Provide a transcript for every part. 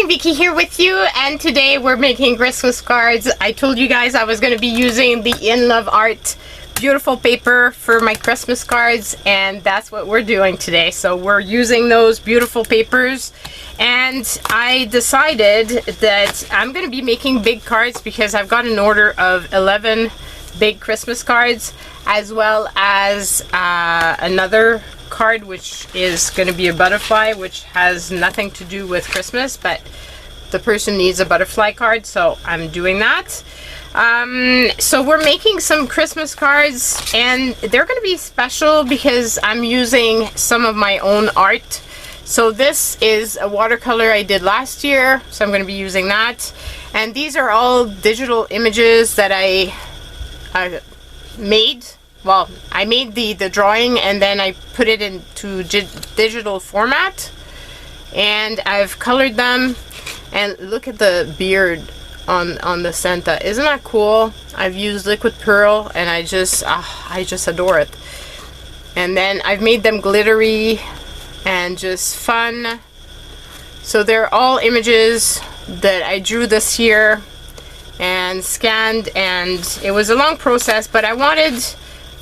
morning, Vicky here with you, and today we're making Christmas cards. I told you guys I was going to be using the In Love Art beautiful paper for my Christmas cards, and that's what we're doing today. So we're using those beautiful papers, and I decided that I'm going to be making big cards because I've got an order of 11 big Christmas cards, as well as another card which is going to be a butterfly, which has nothing to do with Christmas, but the person needs a butterfly card, so I'm doing that. So we're making some Christmas cards, and they're going to be special because I'm using some of my own art. So this is a watercolor I did last year, so I'm going to be using that. And these are all digital images that I made. Well, I made the drawing and then I put it into digital format, and I've colored them. And look at the beard on the Santa. Isn't that cool? I've used liquid pearl, and I just adore it. And then I've made them glittery and just fun. So they're all images that I drew this year and scanned, and it was a long process, but I wanted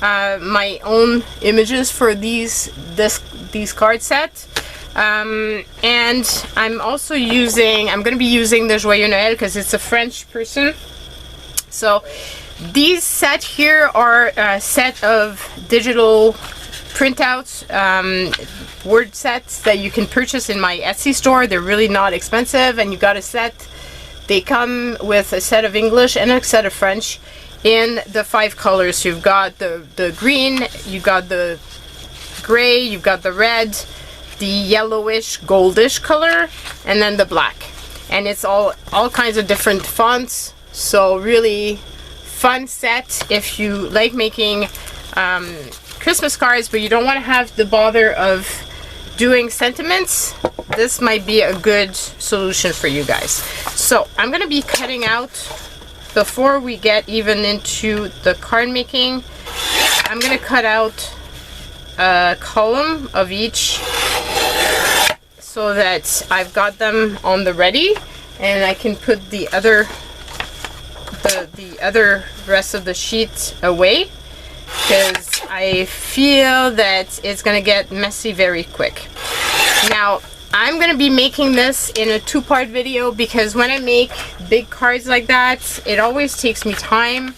my own images for these card sets. And I'm also going to be using the Joyeux Noël because it's a French person. So these set here are a set of digital printouts, word sets that you can purchase in my Etsy store. They're really not expensive, and you got a set. They come with a set of English and a set of French in the 5 colors. You've got the green, you've got the gray, you've got the red, the yellowish goldish color, and then the black. And it's all kinds of different fonts, so really fun set if you like making Christmas cards but you don't want to have the bother of doing sentiments. This might be a good solution for you guys. So I'm going to be cutting out, before we get even into the card making, I'm going to cut out a column of each so that I've got them on the ready, and I can put the other rest of the sheet away, because I feel that it's going to get messy very quick. Now I'm going to be making this in a 2-part video because when I make big cards like that, it always takes me time,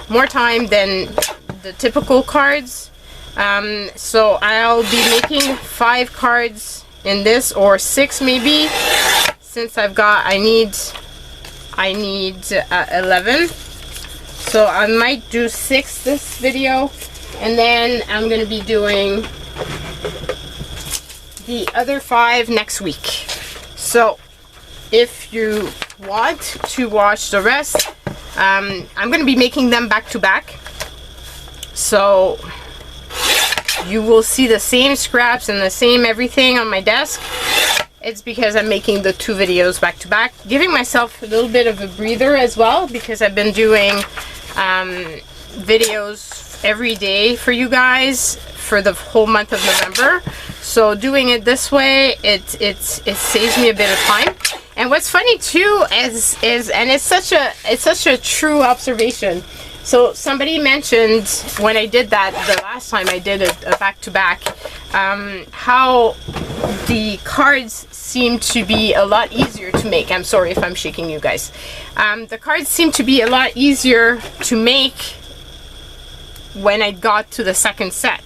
more time than the typical cards. So I'll be making 5 cards in this, or 6 maybe, since I need 11. So I might do 6 this video, and then I'm going to be doing the other 5 next week. So if you want to watch the rest, I'm going to be making them back to back, so you will see the same scraps and the same everything on my desk. It's because I'm making the 2 videos back to back, giving myself a little bit of a breather as well, because I've been doing videos every day for you guys for the whole month of November. So doing it this way, it saves me a bit of time. And what's funny too is and it's such a true observation. So somebody mentioned when I did that the last time I did a back-to-back, how the cards seem to be a lot easier to make. I'm sorry if I'm shaking you guys. The cards seem to be a lot easier to make when I got to the second set.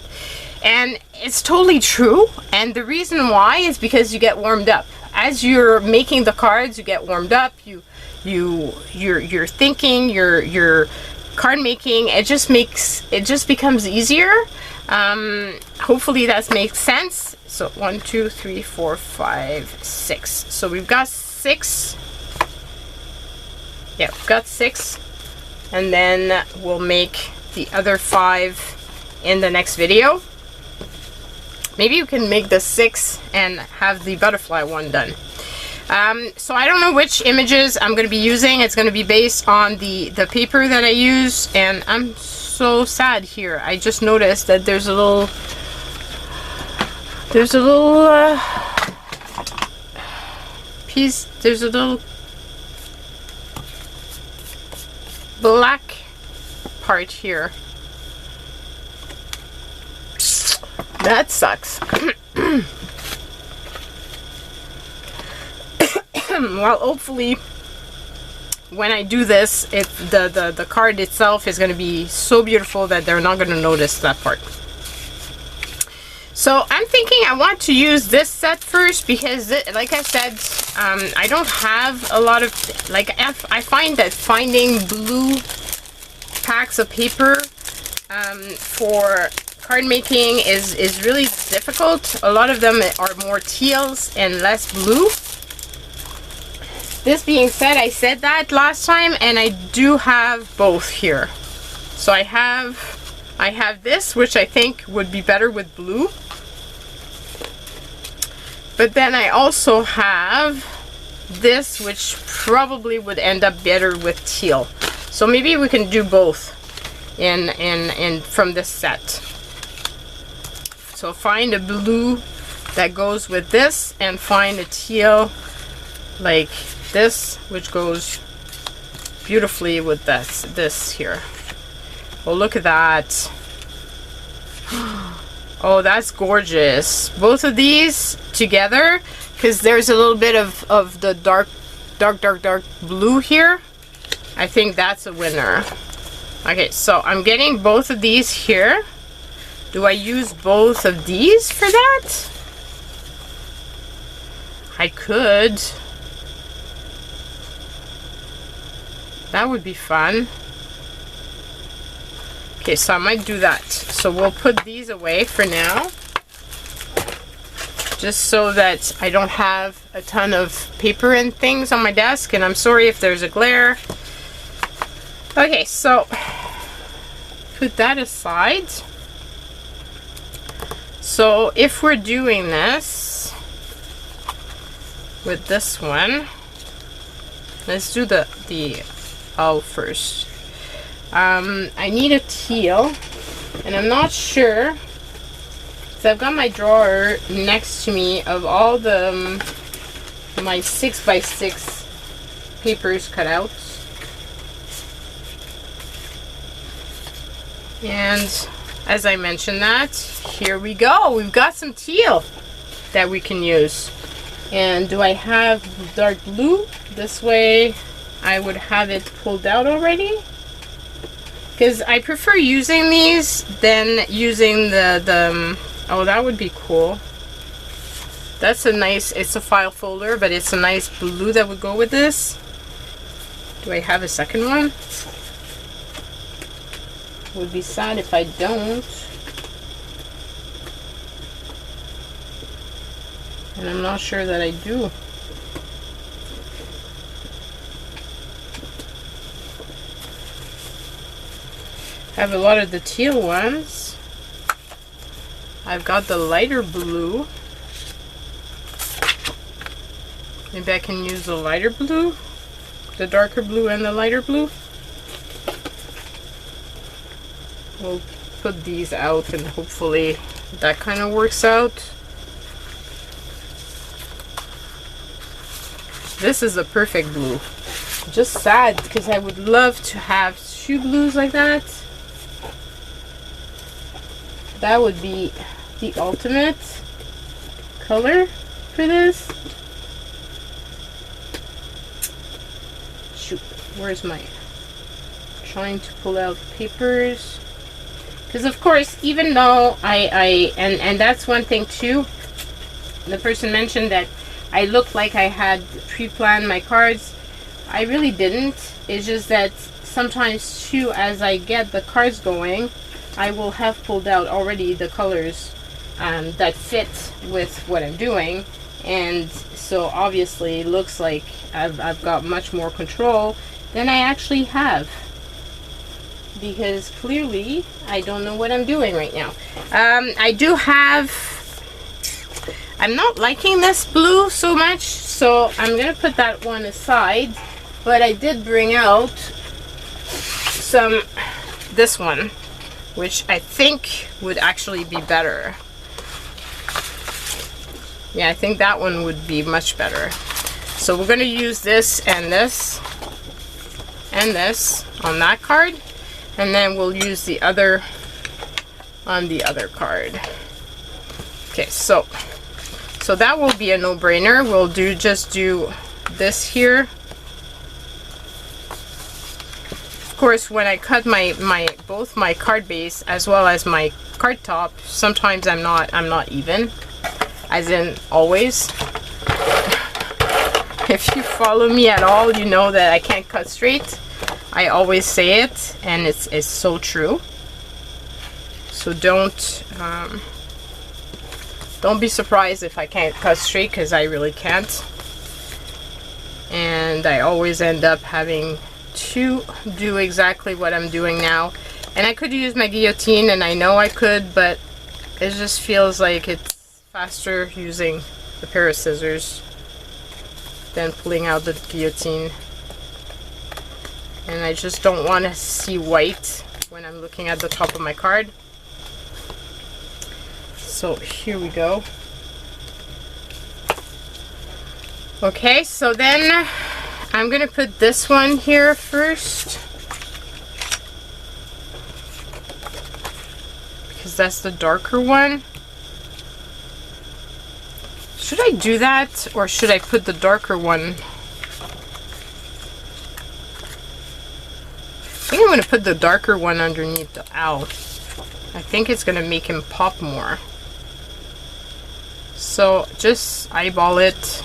And it's totally true, and the reason why is because you get warmed up. As you're making the cards, you get warmed up, you're thinking, you're card making, it just becomes easier. Hopefully that makes sense. So 1, 2, 3, 4, 5, 6. So we've got 6. Yeah, we've got 6, and then we'll make the other 5 in the next video. Maybe you can make the 6 and have the butterfly one done. So I don't know which images I'm going to be using. It's going to be based on the paper that I use, and I'm so sad here. I just noticed that there's a little piece, there's a little black part here. That sucks. Well, hopefully when I do this, the card itself is going to be so beautiful that they're not going to notice that part. So I'm thinking I want to use this set first because, like I said, I don't have a lot of, like, I find that finding blue packs of paper for card making is really difficult. A lot of them are more teals and less blue. This being said, I said that last time, and I do have both here. So I have this, which I think would be better with blue. But then I also have this, which probably would end up better with teal. So maybe we can do both in from this set. So find a blue that goes with this, and find a teal like this, which goes beautifully with this here. Oh, look at that. Oh, that's gorgeous. Both of these together, because there's a little bit of the dark blue here. I think that's a winner. Okay, so I'm getting both of these here. Do I use both of these for that? I could. That would be fun. Okay, so I might do that. So we'll put these away for now, just so that I don't have a ton of paper and things on my desk, and I'm sorry if there's a glare. Okay, so put that aside. So if we're doing this with this one, let's do the owl first. I need a teal, and I'm not sure, so I've got my drawer next to me of all the my 6x6 papers cut out, and as I mentioned that, here we go, we've got some teal that we can use. And do I have dark blue? This way I would have it pulled out already, because I prefer using these than using the oh, that would be cool. That's a nice, it's a file folder, but it's a nice blue that would go with this. Do I have a second one? Would be sad if I don't. And I'm not sure that I do. I have a lot of the teal ones. I've got the lighter blue. Maybe I can use the lighter blue, the darker blue and the lighter blue. We'll put these out and hopefully that kind of works out. This is a perfect blue. Just sad because I would love to have two blues like that. That would be the ultimate color for this. Shoot, where's my, trying to pull out papers, because of course, even though and that's one thing too, the person mentioned that I looked like I had pre-planned my cards. I really didn't. It's just that sometimes too, as I get the cards going, I will have pulled out already the colors that fit with what I'm doing, and so obviously it looks like I've got much more control than I actually have, because clearly I don't know what I'm doing right now. I do have, I'm not liking this blue so much, so I'm gonna put that one aside, but I did bring out some, this one, which I think would actually be better. Yeah, I think that one would be much better. So we're going to use this and this on that card, and then we'll use the other on the other card. Okay, so that will be a no-brainer. We'll just do this here. Of course, when I cut both my card base as well as my card top, sometimes I'm not even, as in always. If you follow me at all, you know that I can't cut straight. I always say it, and it's so true. So don't be surprised if I can't cut straight, because I really can't. And I always end up having to do exactly what I'm doing now. And I could use my guillotine, and I know I could, but it just feels like it's faster using the pair of scissors than pulling out the guillotine. And I just don't want to see white when I'm looking at the top of my card. So here we go. Okay, so then I'm gonna put this one here first, because that's the darker one. Should I do that, or should I put the darker one? I think I'm going to put the darker one underneath the owl. I think it's going to make him pop more. So just eyeball it.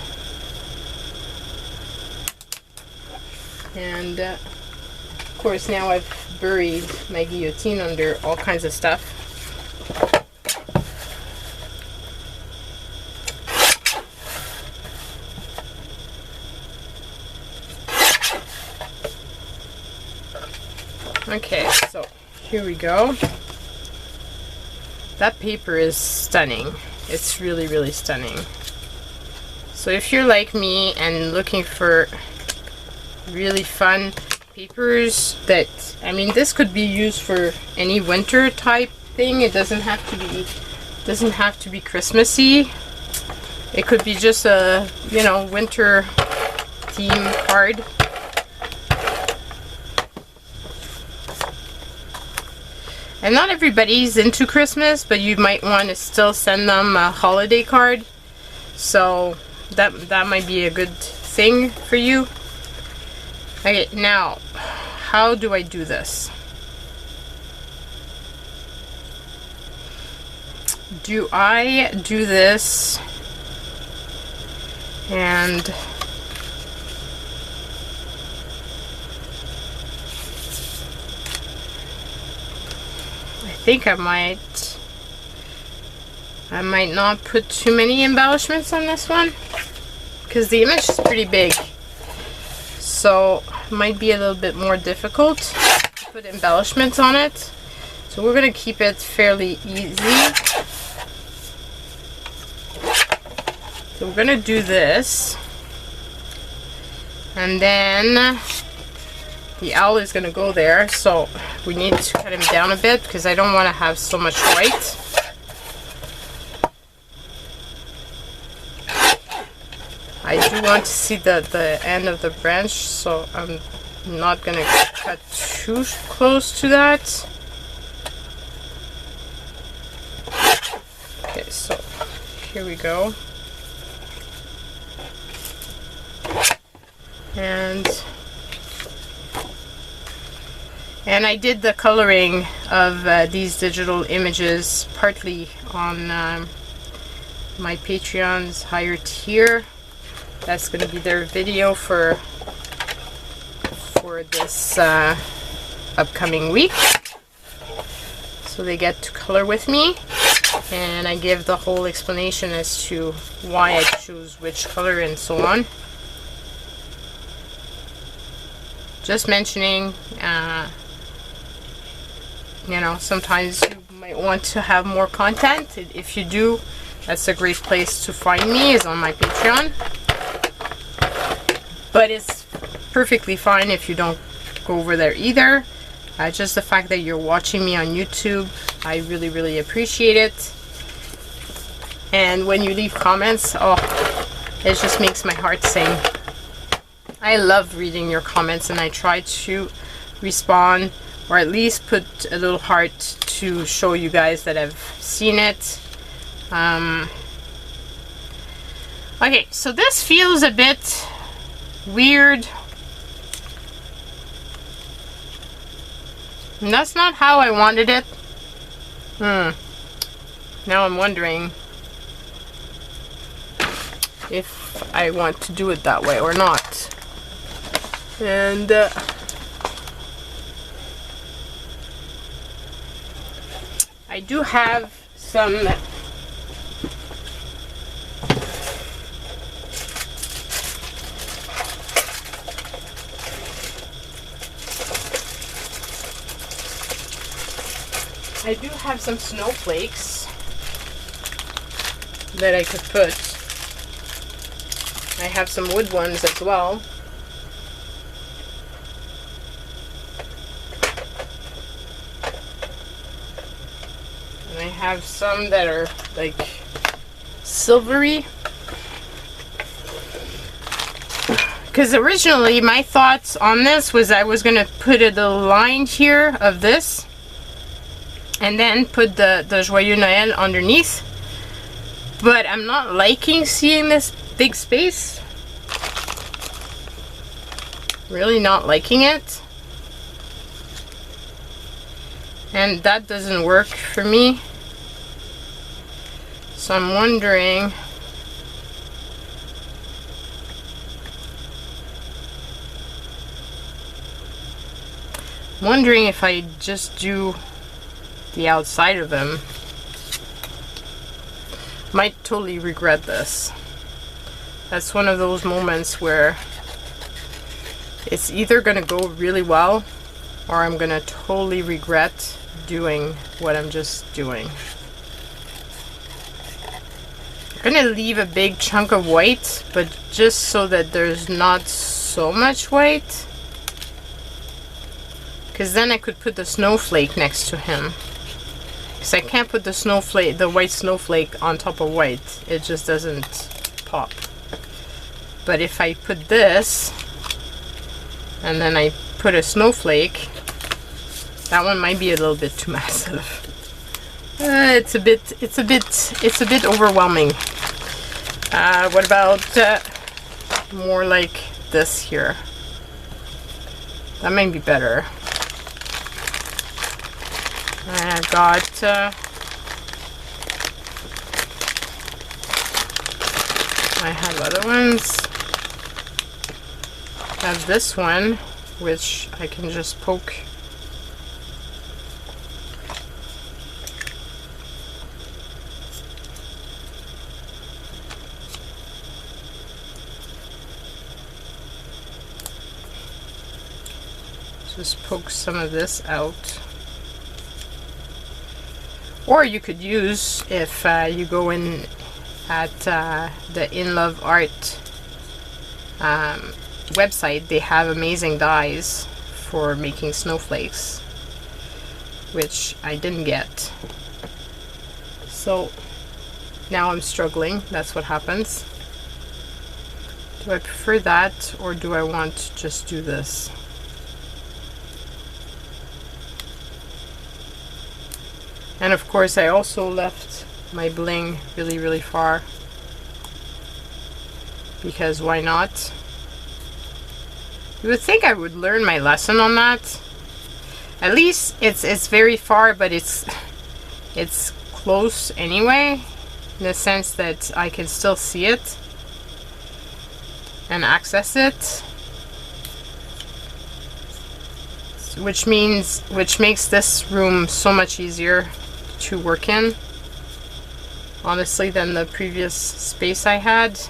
And of course now I've buried my guillotine under all kinds of stuff. Okay, so here we go. That paper is stunning. It's really, really stunning. So if you're like me and looking for really fun papers that, I mean, this could be used for any winter type thing. It doesn't have to be Christmassy. It could be just a, you know, winter theme card. And not everybody's into Christmas, but you might want to still send them a holiday card. So that might be a good thing for you. Okay, now, how do I do this? Do I do this and I think I might not put too many embellishments on this one, because the image is pretty big, so it might be a little bit more difficult to put embellishments on it. So we're going to keep it fairly easy. So we're going to do this, and then the owl is going to go there, so we need to cut him down a bit because I don't want to have so much white. I do want to see the end of the branch, so I'm not going to cut too close to that. Okay, so here we go. And I did the coloring of these digital images partly on my Patreon's higher tier. That's going to be their video for this upcoming week. So they get to color with me, and I give the whole explanation as to why I choose which color and so on. Just mentioning, you know, sometimes you might want to have more content. If you do, that's a great place to find me, is on my Patreon. But it's perfectly fine if you don't go over there either. Just the fact that you're watching me on YouTube, I really, really appreciate it. And when you leave comments, oh, it just makes my heart sing. I love reading your comments, and I try to respond, or at least put a little heart to show you guys that I've seen it. Okay, so this feels a bit weird. And that's not how I wanted it. Now I'm wondering if I want to do it that way or not. And I do have some snowflakes that I could put. I have some wood ones as well. And I have some that are like silvery. Because originally my thoughts on this was I was going to put a little line here of this and then put the Joyeux Noël underneath. But I'm not liking seeing this big space. Really not liking it. And that doesn't work for me. So I'm wondering if I just do the outside of them. Might totally regret this. That's one of those moments where it's either gonna go really well or I'm gonna totally regret doing what I'm just doing. I'm gonna leave a big chunk of white, but just so that there's not so much white, because then I could put the snowflake next to him. Because I can't put the snowflake, the white snowflake on top of white. It just doesn't pop. But if I put this and then I put a snowflake, that one might be a little bit too massive. It's a bit overwhelming. What about more like this here? That might be better. I've got I have other ones. I have this one, which I can just poke. Just poke some of this out. Or you could use, if you go in at the In Love Art website, they have amazing dyes for making snowflakes, which I didn't get. So now I'm struggling. That's what happens. Do I prefer that, or do I want to just do this? And of course I also left my bling really, really far, because why not? You would think I would learn my lesson on that. At least it's very far, but it's close anyway, in the sense that I can still see it and access it. Which makes this room so much easier to work in, honestly, than the previous space I had.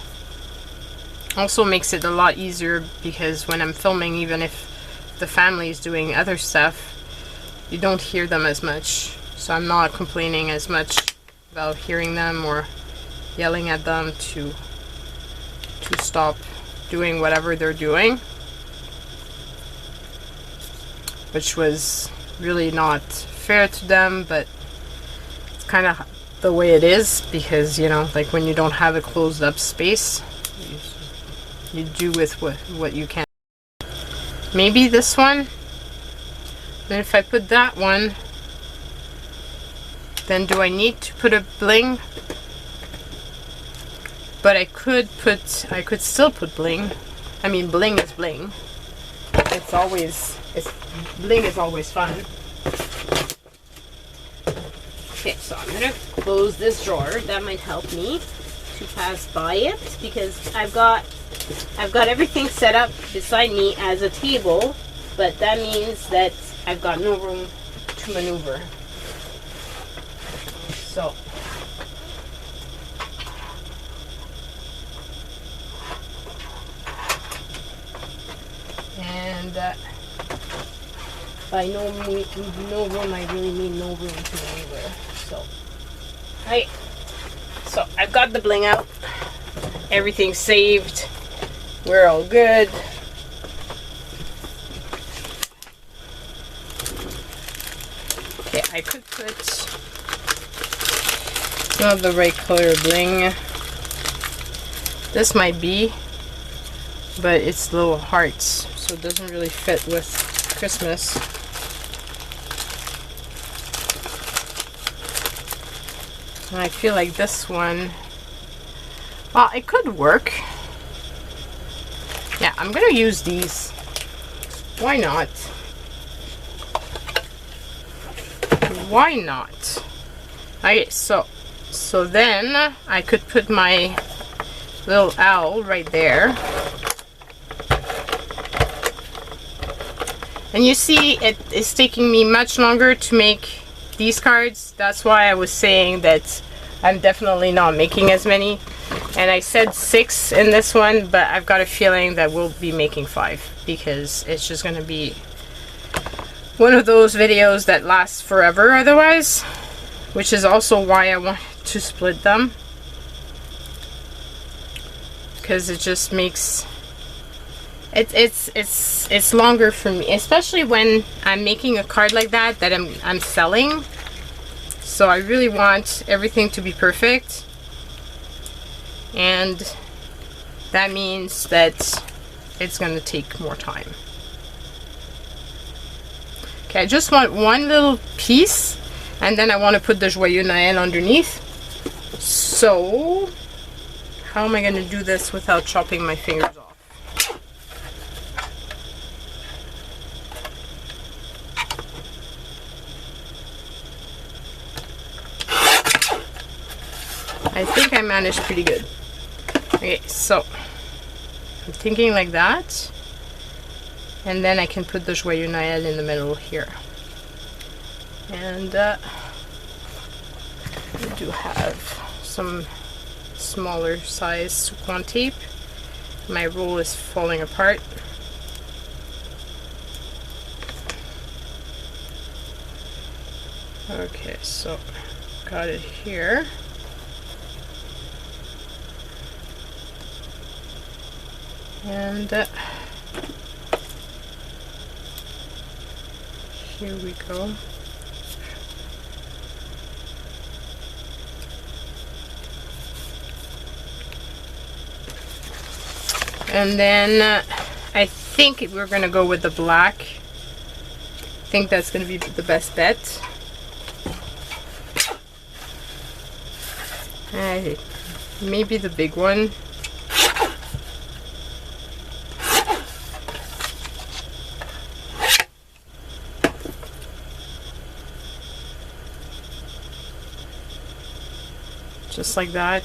Also makes it a lot easier because when I'm filming, even if the family is doing other stuff, you don't hear them as much. So I'm not complaining as much about hearing them or yelling at them to stop doing whatever they're doing, which was really not fair to them, but it's kind of the way it is, because, you know, like when you don't have a closed up space, you do with what you can. Maybe this one. And if I put that one, then do I need to put a bling? But I could still put bling. I mean, bling is bling. Bling is always fun. Okay, so I'm gonna close this drawer. That might help me to pass by it, because I've got everything set up beside me as a table, but that means that I've got no room to maneuver. So and by no room, I really mean no room to maneuver. So so I've got the bling out. Everything's saved. We're all good. Okay, I could put not the right color bling. This might be, but it's little hearts, so it doesn't really fit with Christmas. And I feel like this one, well, it could work. Yeah, I'm gonna use these. Why not? Why not? Okay, so then I could put my little owl right there. And you see, it is taking me much longer to make these cards. That's why I was saying that I'm definitely not making as many. And I said 6 in this one, but I've got a feeling that we'll be making 5, because it's just going to be one of those videos that lasts forever otherwise, which is also why I want to split them, because it just makes it's longer for me, especially when I'm making a card like that I'm selling. So I really want everything to be perfect, and that means that it's going to take more time. Okay, I just want one little piece, and then I want to put the Joyeux Noël underneath. So how am I going to do this without chopping my fingers off? I think I managed pretty good. Okay, so I'm thinking like that, and then I can put the Joyeux Noël in the middle here. And I do have some smaller size Souquin tape. My roll is falling apart. Okay, so got it here. And here we go. And then I think we're gonna go with the black. I think that's gonna be the best bet. Maybe the big one. Just like that.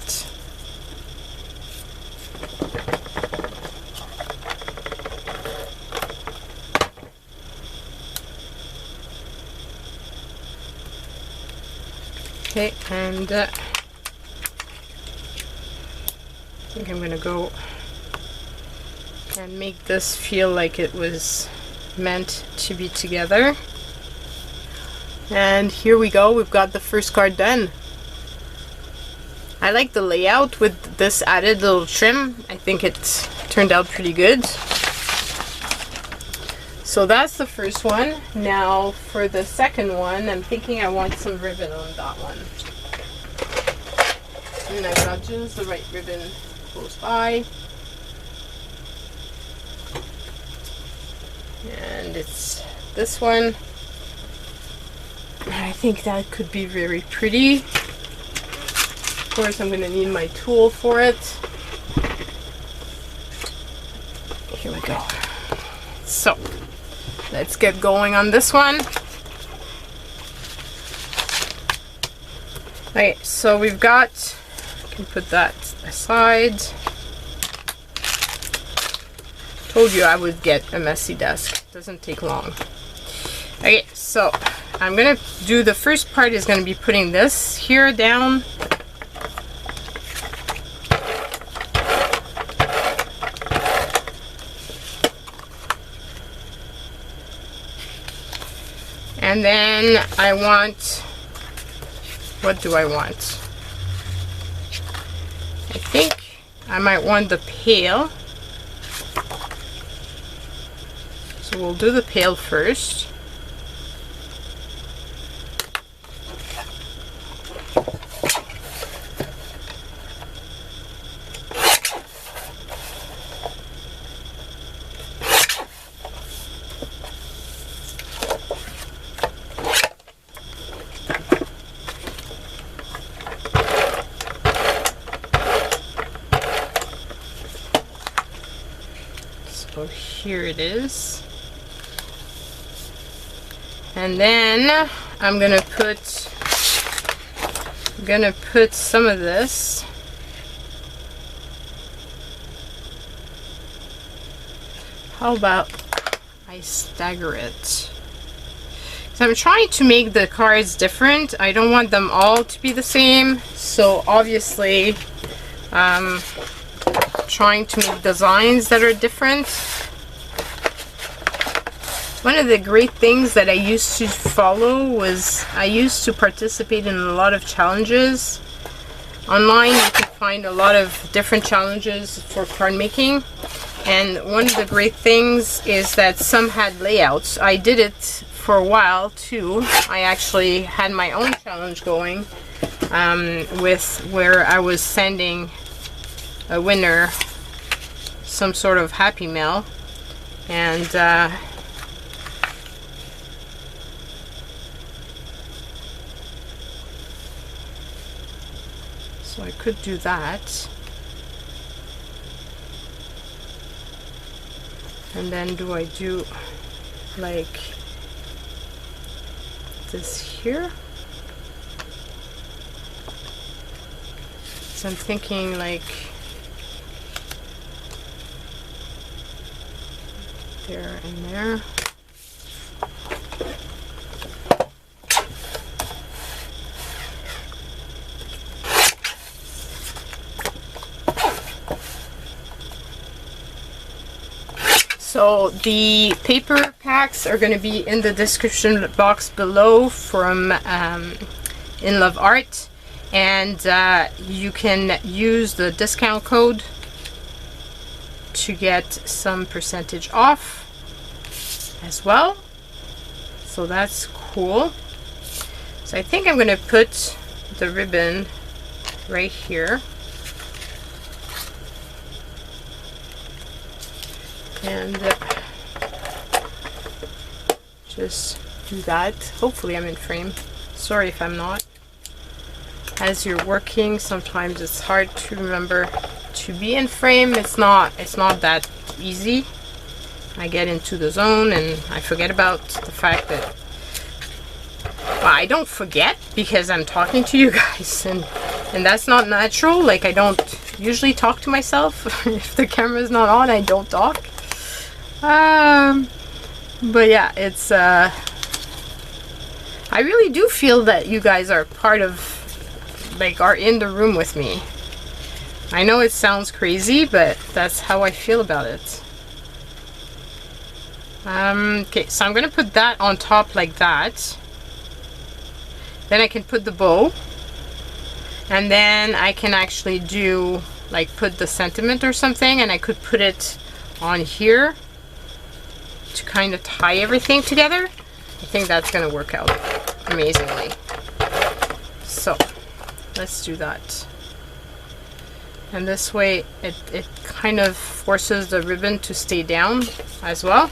Okay, and I think I'm gonna go and make this feel like it was meant to be together. And here we go, we've got the first card done. I like the layout with this added little trim. I think it turned out pretty good. So that's the first one. Now for the second one, I'm thinking I want some ribbon on that one. And I've got just the right ribbon close by. it's this one. I think that could be very pretty. Of course, I'm gonna need my tool for it. Here we go. So, let's get going on this one. Okay, so we've got, I can put that aside. Told you I would get a messy desk. Doesn't take long. Okay, so I'm gonna do the first part is gonna be putting this here down. And then I want, what do I want? I think I might want the pail. So we'll do the pail first. So here it is. And then I'm gonna put some of this. How about I stagger it? So I'm trying to make the cards different. I don't want them all to be the same. So obviously, trying to make designs that are different. One of the great things that I used to follow was I used to participate in a lot of challenges. Online you can find a lot of different challenges for card making, and one of the great things is that some had layouts. I did it for a while too. I actually had my own challenge going with where I was sending a winner some sort of Happy Mail, and so I could do that. And then do I do like this here? So I'm thinking like there and there. So the paper packs are going to be in the description box below from In Love Art, and you can use the discount code to get some percentage off as well. So that's cool. So I think I'm going to put the ribbon right here. And just do that. Hopefully I'm in frame. Sorry if I'm not. As you're working, sometimes it's hard to remember to be in frame. It's not that easy. I get into the zone and I forget about the fact that, well, I don't forget because I'm talking to you guys, and that's not natural. Like, I don't usually talk to myself. If the camera's not on, I don't talk. But yeah, it's I really do feel that you guys are part of, like, are in the room with me. I know it sounds crazy, but that's how I feel about it. Okay, so I'm gonna put that on top like that. Then I can put the bow, and then I can actually do, like, put the sentiment or something, and I could put it on here to kind of tie everything together. I think that's gonna work out amazingly. So let's do that. And this way it kind of forces the ribbon to stay down as well.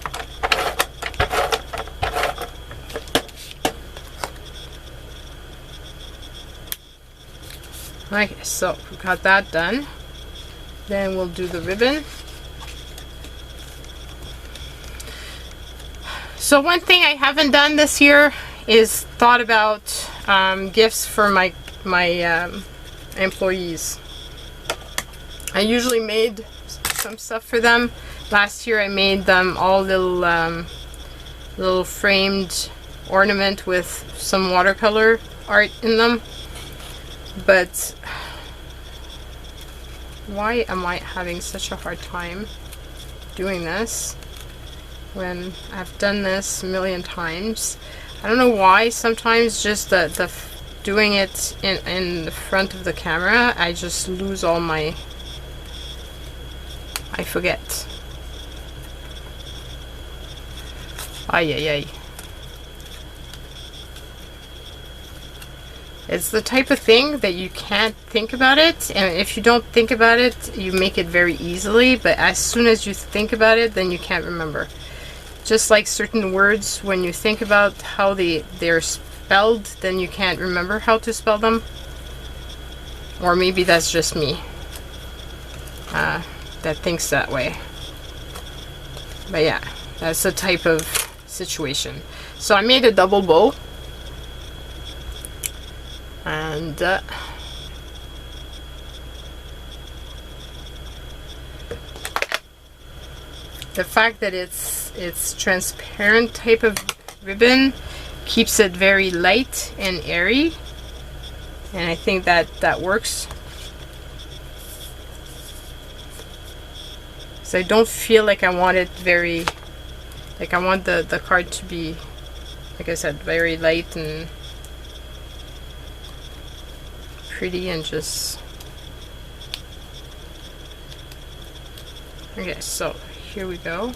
Okay, so we got that done. Then we'll do the ribbon. So one thing I haven't done this year is thought about gifts for my employees. I usually made some stuff for them. Last year I made them all little framed ornament with some watercolor art in them. But why am I having such a hard time doing this when I've done this a million times? I don't know why. Sometimes just the doing it in the front of the camera, I just lose all my... I forget. Ay, ay, ay. It's the type of thing that you can't think about it, and if you don't think about it, you make it very easily, but as soon as you think about it, then you can't remember. Just like certain words, when you think about how they're spelled, then you can't remember how to spell them. Or maybe that's just me that thinks that way. But yeah, that's the type of situation. So I made a double bow. And the fact that it's transparent type of ribbon keeps it very light and airy, and I think that works. So I don't feel like I want it very, like I want the card to be, like I said, very light and pretty, and just... Okay, so here we go.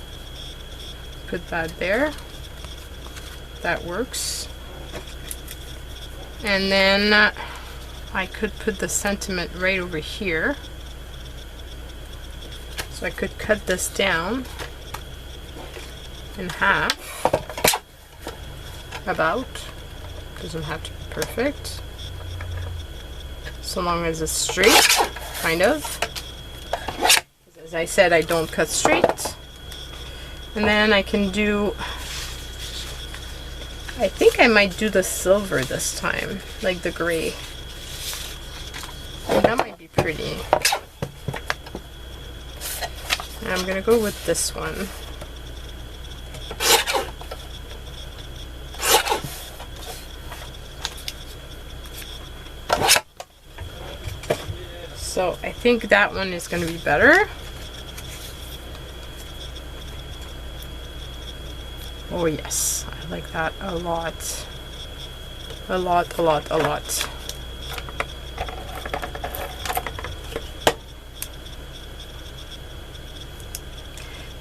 Put that there. That works. And then I could put the sentiment right over here. So I could cut this down in half. About. Doesn't have to be perfect. So long as it's straight, kind of. As I said, I don't cut straight. And then I can do, I think I might do the silver this time, like the gray. That might be pretty. And I'm gonna go with this one. So I think that one is going to be better. Oh yes, I like that a lot. A lot, a lot, a lot.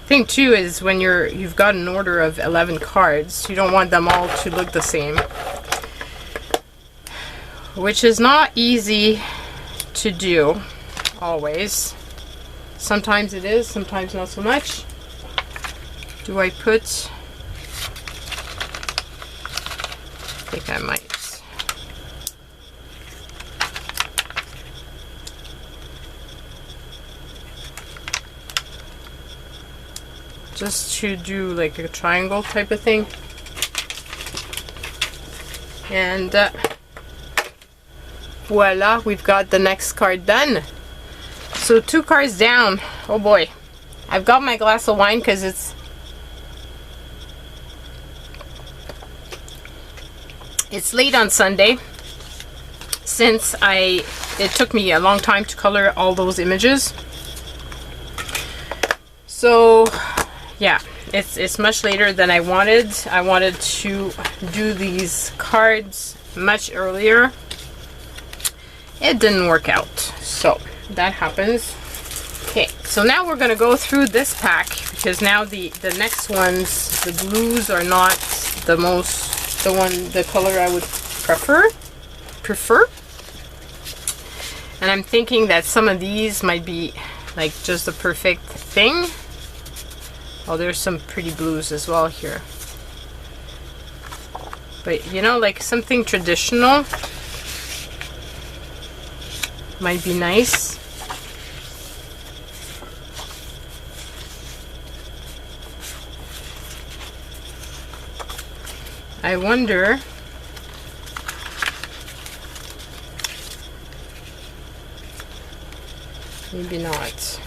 Thing too is when you've got an order of 11 cards, you don't want them all to look the same. Which is not easy to do always. Sometimes it is, sometimes not so much. Do I put... I think I might. Just to do like a triangle type of thing. And voila, we've got the next card done. So 2 cards down. Oh boy. I've got my glass of wine because it's late on Sunday, since it took me a long time to color all those images. So yeah, it's much later than I wanted. I wanted to do these cards much earlier. It didn't work out, so that happens. Okay, so now we're gonna go through this pack, because now the next ones, the blues, are not the color I would prefer. And I'm thinking that some of these might be like just the perfect thing. Oh, there's some pretty blues as well here. But you know, like something traditional. might be nice. I wonder maybe not,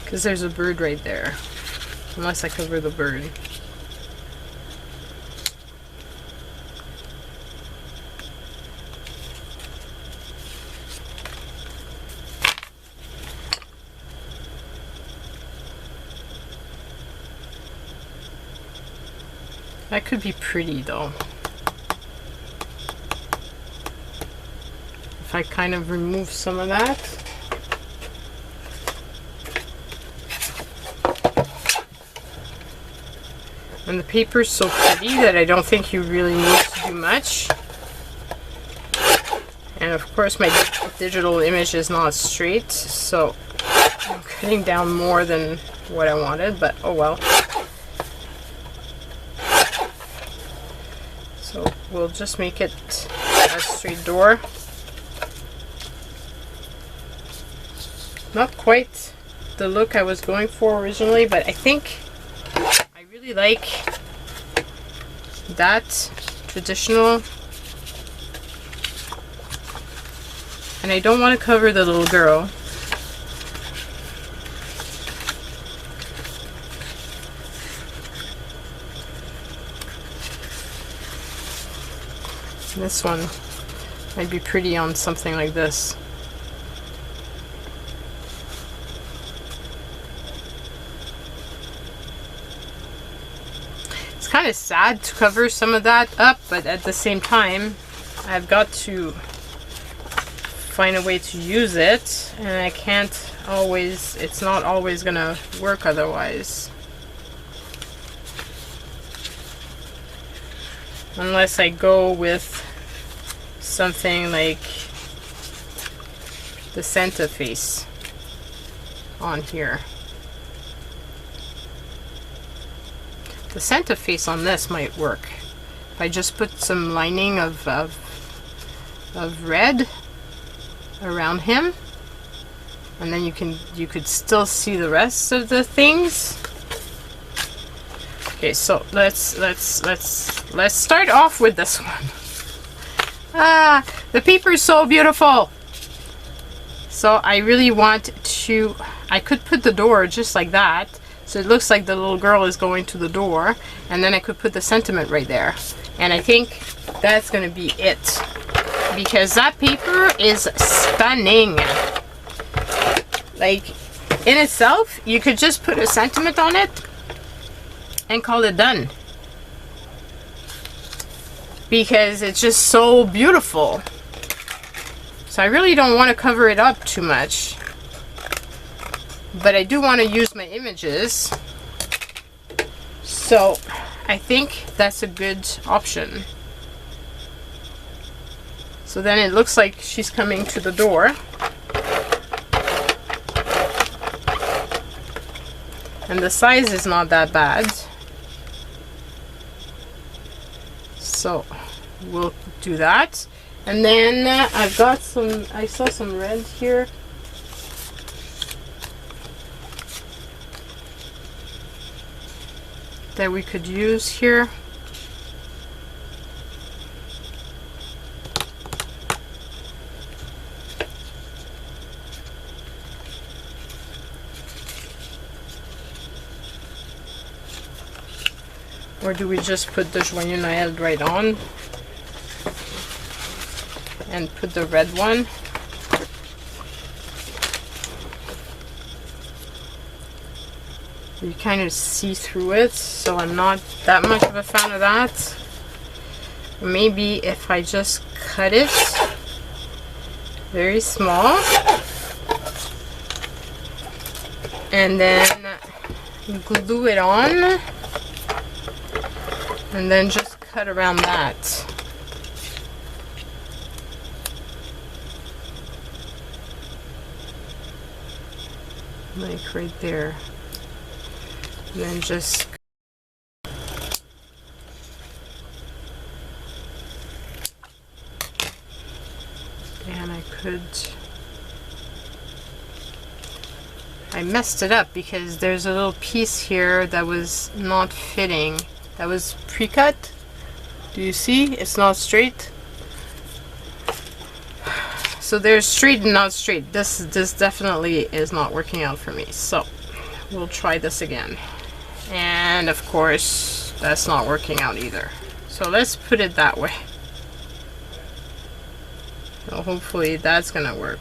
because there's a bird right there, unless I cover the bird. That could be pretty though. If I kind of remove some of that. And the paper's so pretty that I don't think you really need to do much. And of course my digital image is not straight, so I'm cutting down more than what I wanted, but oh well. So we'll just make it a straight door. Not quite the look I was going for originally, but I think I really like that traditional. And I don't want to cover the little girl. This one might be pretty on something like this. It's kind of sad to cover some of that up, but at the same time, I've got to find a way to use it, and I can't always, it's not always gonna work otherwise. Unless I go with something like the center face on here. The center face on this might work. If I just put some lining of red around him, and then you could still see the rest of the things. Okay, so let's start off with this one. Ah, the paper is so beautiful. So I really want to, I could put the door just like that, so it looks like the little girl is going to the door, and then I could put the sentiment right there. And I think that's gonna be it, because that paper is stunning. Like, in itself, you could just put a sentiment on it and call it done, because it's just so beautiful. So I really don't want to cover it up too much, but I do want to use my images, so I think that's a good option. So then it looks like she's coming to the door. And the size is not that bad. So we'll do that. And then I've got some, I saw some red here. That we could use here. Or do we just put the Joyeux Noël right on and put the red one? You kind of see through it, so I'm not that much of a fan of that. Maybe if I just cut it very small and then glue it on, and then just cut around that. Like right there. And then just could... I messed it up because there's a little piece here that was not fitting. That was pre-cut. Do you see? It's not straight. So there's straight and not straight. This definitely is not working out for me. So we'll try this again. And of course, that's not working out either. So let's put it that way. So hopefully that's gonna work.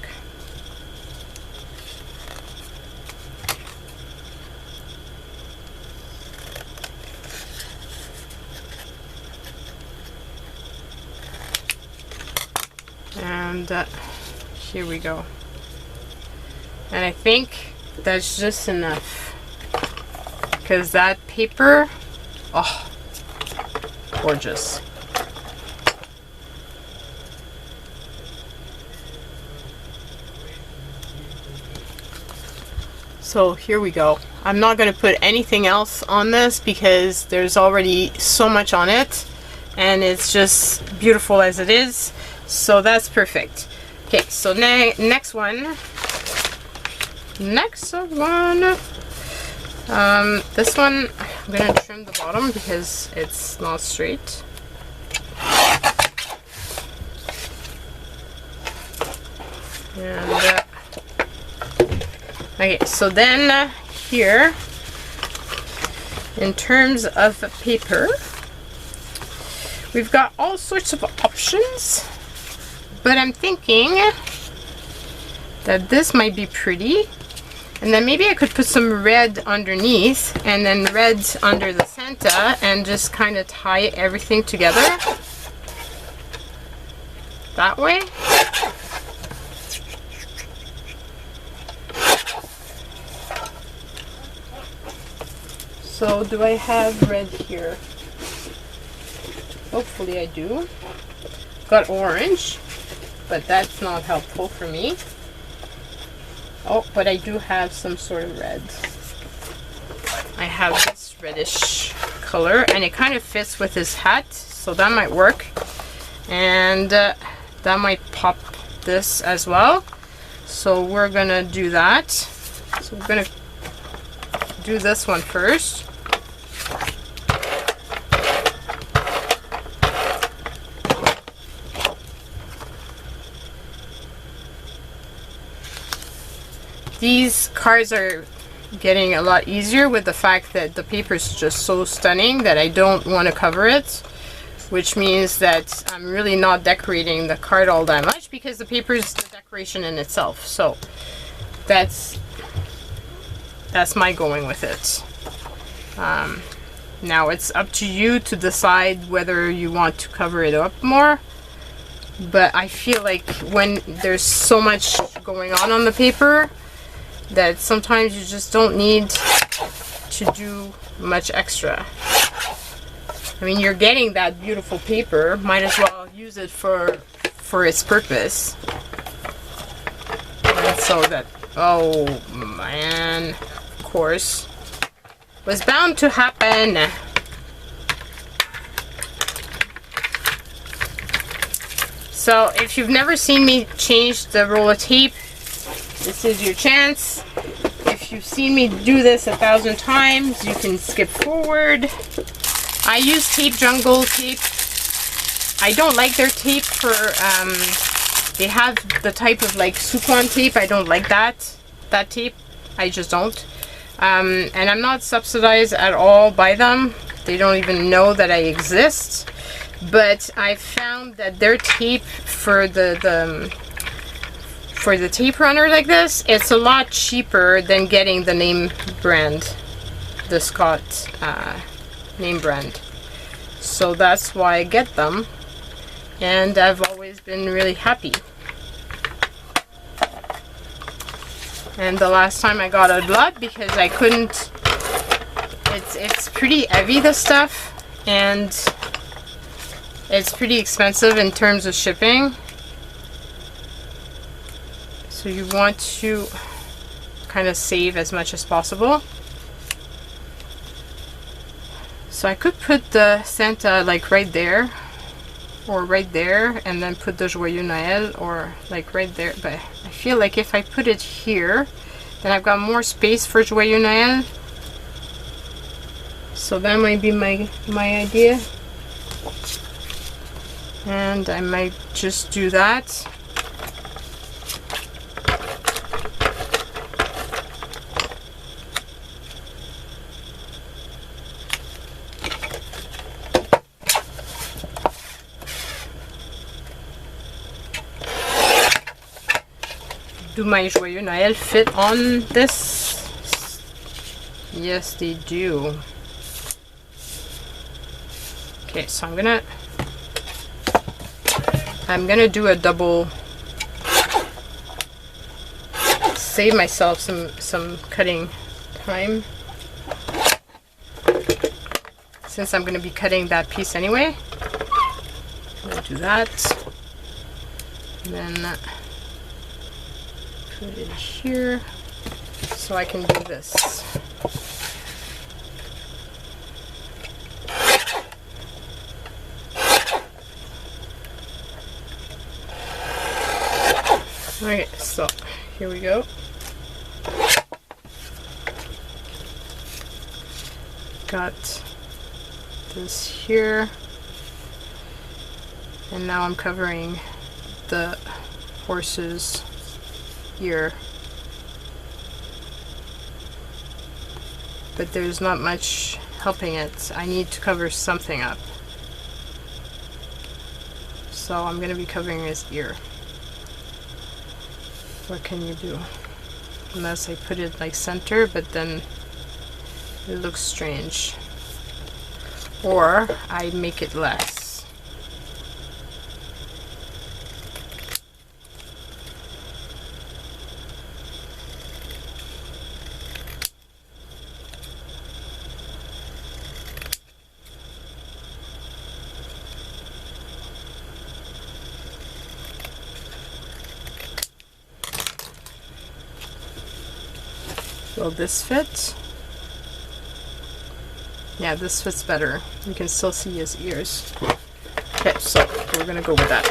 And here we go. And I think that's just enough, because that paper, oh, gorgeous. So here we go. I'm not going to put anything else on this because there's already so much on it and it's just beautiful as it is. So that's perfect. Okay, so next one. This one, I'm going to trim the bottom because it's not straight. And okay, so then here, in terms of paper, we've got all sorts of options, but I'm thinking that this might be pretty, and then maybe I could put some red underneath and then red under the Santa and just kind of tie everything together that way. So do I have red here? Hopefully I do. Got orange, but that's not helpful for me. Oh, but I do have some sort of red. I have this reddish color, and it kind of fits with his hat, so that might work. And that might pop this as well. So we're gonna do that. So we're gonna do this one first. These cards are getting a lot easier with the fact that the paper is just so stunning that I don't want to cover it, which means that I'm really not decorating the card all that much because the paper is the decoration in itself. So that's my going with it. Now it's up to you to decide whether you want to cover it up more, but I feel like when there's so much going on the paper that sometimes you just don't need to do much extra. I mean, you're getting that beautiful paper, might as well use it for its purpose. And so that, oh man, of course, was bound to happen. So if you've never seen me change the roll of tape, this is your chance. If you've seen me do this 1,000 times, you can skip forward. I use Tape Jungle tape. I don't like their tape for, they have the type of like Suklon tape. I don't like that tape. I just don't. And I'm not subsidized at all by them. They don't even know that I exist. But I found that their tape for the tape runner like this, it's a lot cheaper than getting the name brand, the Scott name brand. So that's why I get them, and I've always been really happy. And the last time I got a lot because I couldn't, it's pretty heavy, this stuff, and it's pretty expensive in terms of shipping. So you want to kind of save as much as possible. So I could put the Santa like right there, or right there, and then put the Joyeux Noël, or like right there. But I feel like if I put it here, then I've got more space for Joyeux Noël. So that might be my idea. And I might just do that. Do my Joyeux Noël fit on this? Yes, they do. Okay, so I'm gonna do a double, save myself some cutting time, since I'm gonna be cutting that piece anyway. I'm gonna do that, and then put it here so I can do this. Okay, so here we go. Got this here, and now I'm covering the horse's ear, but there's not much helping it. I need to cover something up, so I'm going to be covering his ear. What can you do? Unless I put it like center, but then it looks strange. Or I make it less. Will this fit? Yeah, this fits better. You can still see his ears. Okay, so we're gonna go with that.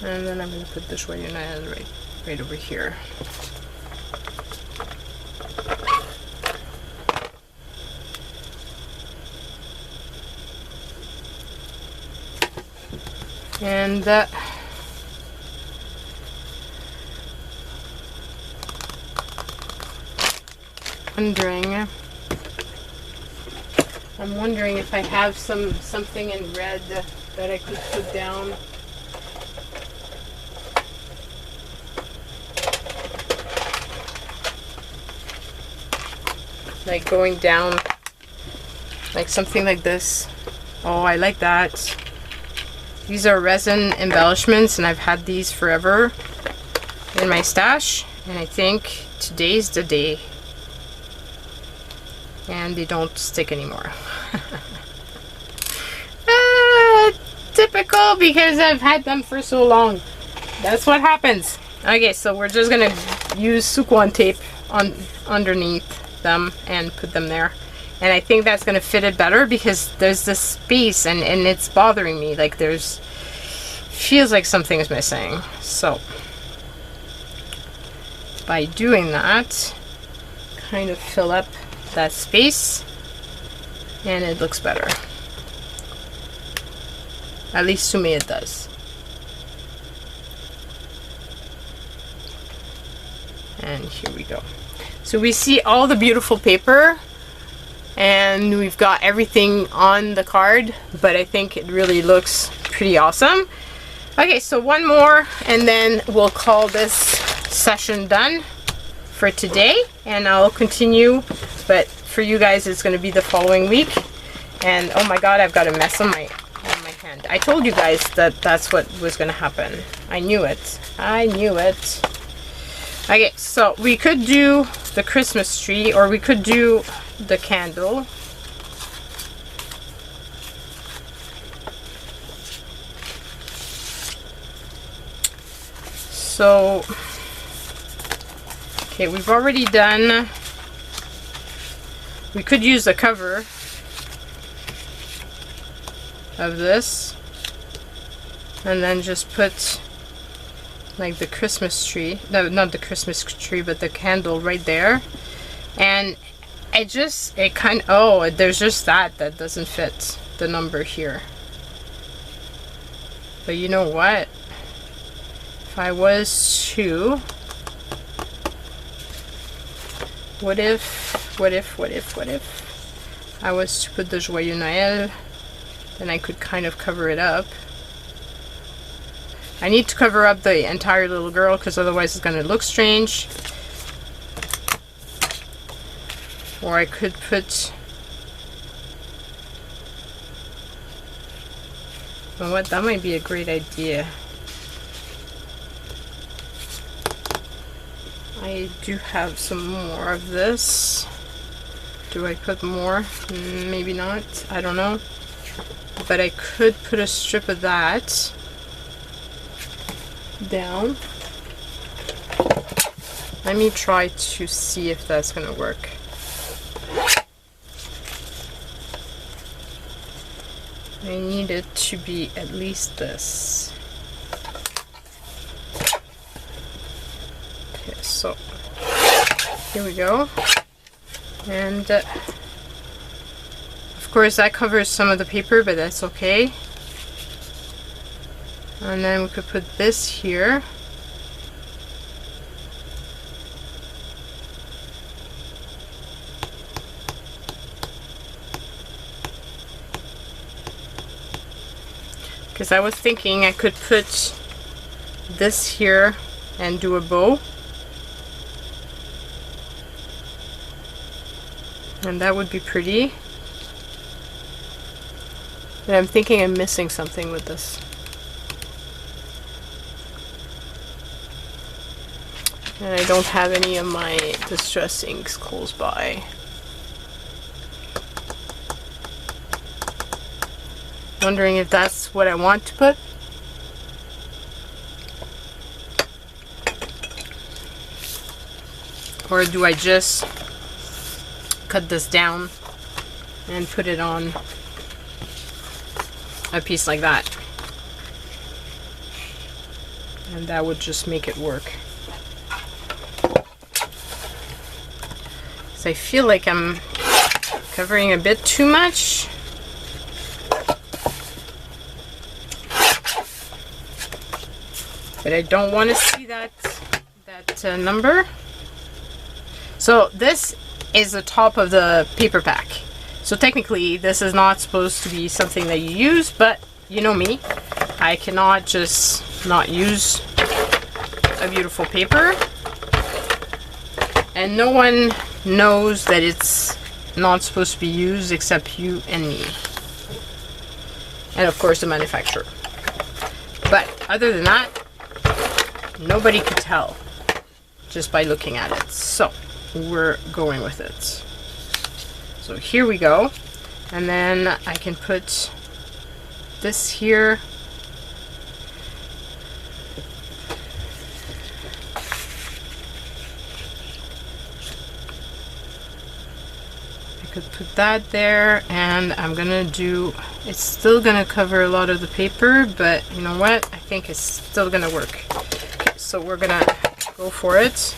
And then I'm gonna put the Joyeux Noël right over here. And I'm wondering if I have something in red that I could put down. Like going down, like something like this. Oh, I like that. These are resin embellishments, and I've had these forever in my stash, and I think today's the day. And they don't stick anymore. Typical, because I've had them for so long. That's what happens. Okay, so we're just gonna use Sukwon tape underneath them and put them there. And I think that's gonna fit it better, because there's this space and it's bothering me. Like feels like something's missing. So by doing that, kind of fill up that space, and it looks better. At least to me it does. And here we go. So we see all the beautiful paper, and we've got everything on the card, but I think it really looks pretty awesome. Okay, so one more, and then we'll call this session done for today, and I'll continue, but for you guys it's going to be the following week. And oh my god, I've got a mess on my hand. I told you guys that that's what was going to happen. I knew it. I knew it. Okay, so we could do the Christmas tree, or we could do the candle. So, okay, we've already done We could use the cover of this and then just put like the Christmas tree, no, not the Christmas tree, but the candle right there. And it kind of, oh, there's just that doesn't fit the number here. But you know what? If I was to, what if I was to put the Joyeux Noël, then I could kind of cover it up. I need to cover up the entire little girl because otherwise it's going to look strange. Or I could put, you know what, that might be a great idea. I do have some more of this. Do I put more? Maybe not. I don't know. But I could put a strip of that down. Let me try to see if that's gonna work. I need it to be at least this. Okay, so here we go. And of course that covers some of the paper, but that's okay. And then we could put this here. Because I was thinking I could put this here and do a bow. And that would be pretty. But I'm thinking I'm missing something with this. And I don't have any of my distress inks close by. Wondering if that's what I want to put. Or do I just cut this down and put it on a piece like that? And that would just make it work. So I feel like I'm covering a bit too much. But I don't want to see that number. So this is the top of the paper pack. So technically this is not supposed to be something that you use, but you know me, I cannot just not use a beautiful paper. And no one knows that it's not supposed to be used except you and me. And of course the manufacturer. But other than that, nobody could tell just by looking at it. So we're going with it. So here we go. And then I can put this here. I could put that there, and I'm gonna do, it's still gonna cover a lot of the paper, but you know what? I think it's still gonna work. Okay, so we're gonna go for it.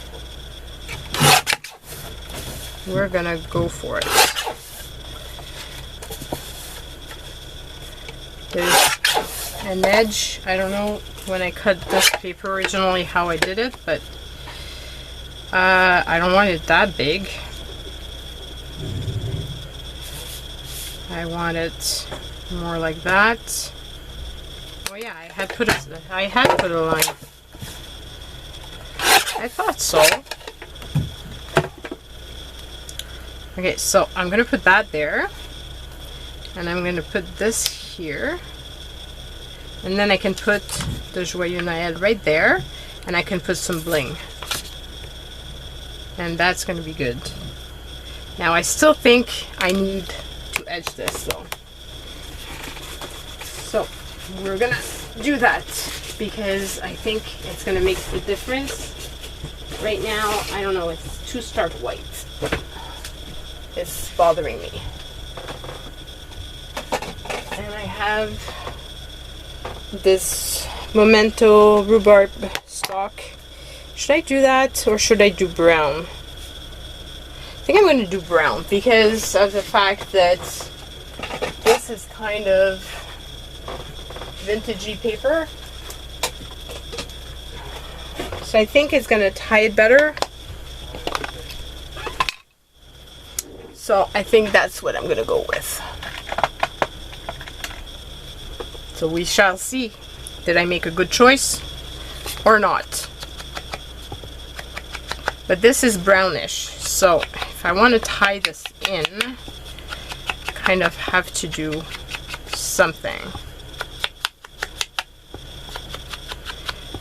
We're gonna go for it. There's an edge. I don't know when I cut this paper originally how I did it, but I don't want it that big. I want it more like that. Oh yeah, I had put a line. I thought so. Okay, so I'm gonna put that there, and I'm gonna put this here, and then I can put the Joyeux Noël right there, and I can put some bling, and that's gonna be good. Now I still think I need to edge this though, so we're gonna do that because I think it's gonna make the difference. Right now, I don't know, it's too stark white. is bothering me. And I have this Memento rhubarb stock. Should I do that or should I do brown? I think I'm going to do brown because of the fact that this is kind of vintagey paper. So I think it's going to tie it better. So I think that's what I'm going to go with. So we shall see. Did I make a good choice or not? But this is brownish. So if I want to tie this in, I kind of have to do something.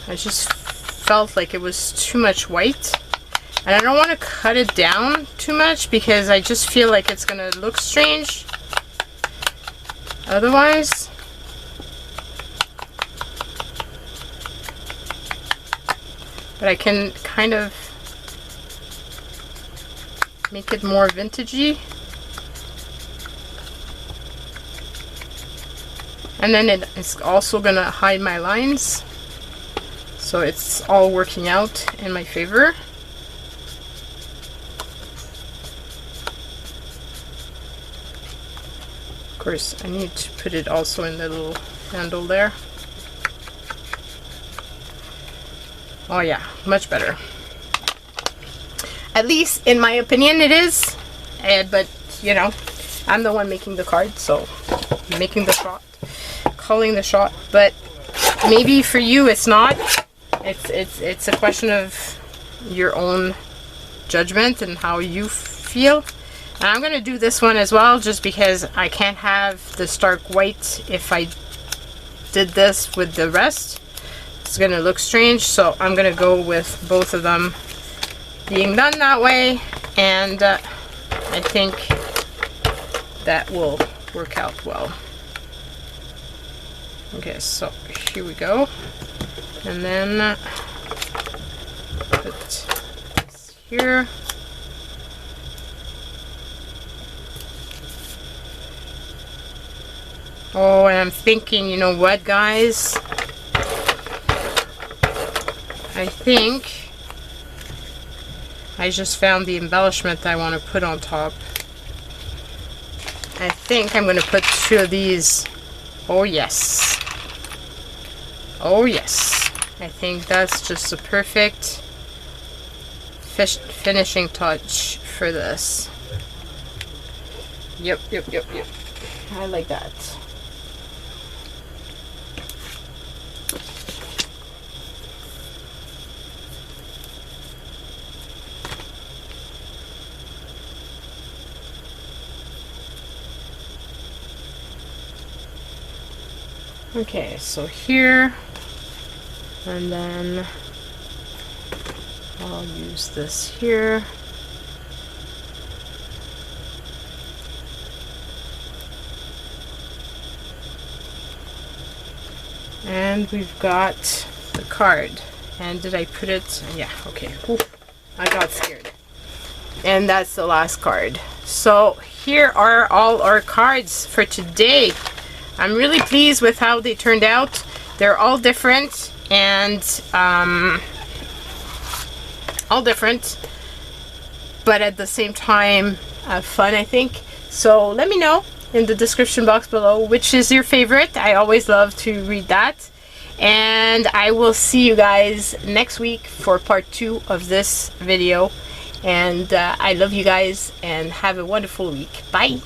I just felt like it was too much white. And I don't want to cut it down too much because I just feel like it's going to look strange otherwise. But I can kind of make it more vintagey. And then it's also going to hide my lines. So it's all working out in my favor. Of course, I need to put it also in the little handle there. Oh yeah, much better. At least in my opinion it is. But you know, I'm the one making the card, so making the shot, calling the shot. But maybe for you it's not. It's a question of your own judgment and how you feel. And I'm gonna do this one as well, just because I can't have the stark white if I did this with the rest. It's gonna look strange, so I'm gonna go with both of them being done that way, and I think that will work out well. Okay, so here we go, and then put this here. Oh, and I'm thinking, you know what, guys? I think I just found the embellishment I want to put on top. I think I'm going to put 2 of these. Oh yes. Oh yes. I think that's just a perfect finishing touch for this. Yep. I like that. Okay, so here, and then I'll use this here. And we've got the card. And did I put it? Yeah, okay. Oof, I got scared. And that's the last card. So here are all our cards for today. I'm really pleased with how they turned out. They're all different and but at the same time fun, I think. So let me know in the description box below which is your favorite. I always love to read that. And I will see you guys next week for part 2 of this video. And I love you guys and have a wonderful week. Bye.